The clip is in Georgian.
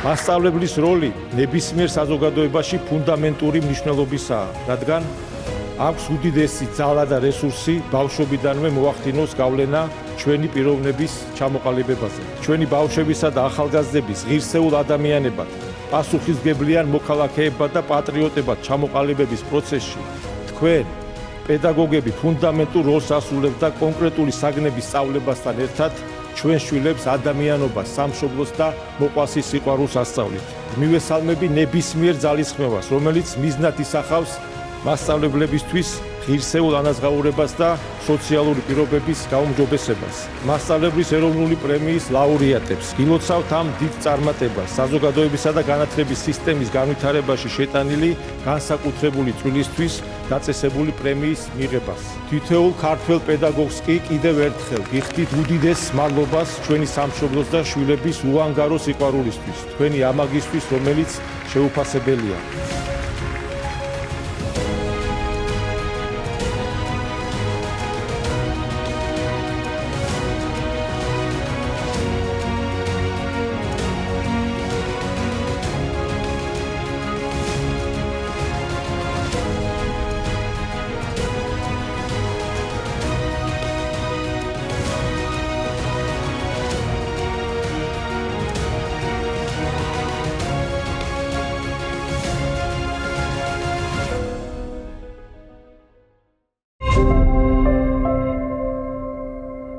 მასწავლებლის როლი ნებისმიერ საზოგადოებაში ფუნდამენტური მნიშვნელობისაა, რადგან აქვს უდიდესი ძალა და რესურსი ბავშვობიდანვე მოახდინოს გავლენა ჩვენი პიროვნების ჩამოყალიბებაზე. ჩვენი ბავშვებისა და ახალგაზრდების ღირსეულ ადამიანებად, პასუხისმგებლიან მოქალაქეებად და პატრიოტებად ჩამოყალიბების პროცესში თქვენ, პედაგოგები, ფუნდამენტურ როლს ასრულებთ და კონკრეტული საგნების სწავლებასთან ერთად ჩვენ შვილებს ადამიანობას, სამშობლოს და მოყვასის სიყვარულს ასწავლით. მივესალმები ნებისმიერ ძალისხმევას, რომელიც მიზნად ისახავს მასწავლებლებისთვის ღირსეულ ანაზღაურებას და სოციალური პირობების გაუმჯობესებას. მასწავლებლის ეროვნული პრემიის ლაურეატებს გილოცავთ ამ დიდ წარმატებას, საზოგადოებისა და განათლების სისტემის განვითარებაში შეტანილი განსაკუთრებული წვლილისთვის დაწესებული პრემიის მიღებას. თითოეულ ქართველ პედაგოგს კი კიდევ ერთხელ გიხდით უდიდეს მადლობას ჩვენი სამშობლოს და შვილების უანგარო სიყვარულისთვის, თქვენი ამაგისთვის, რომელიც შეუფასებელია.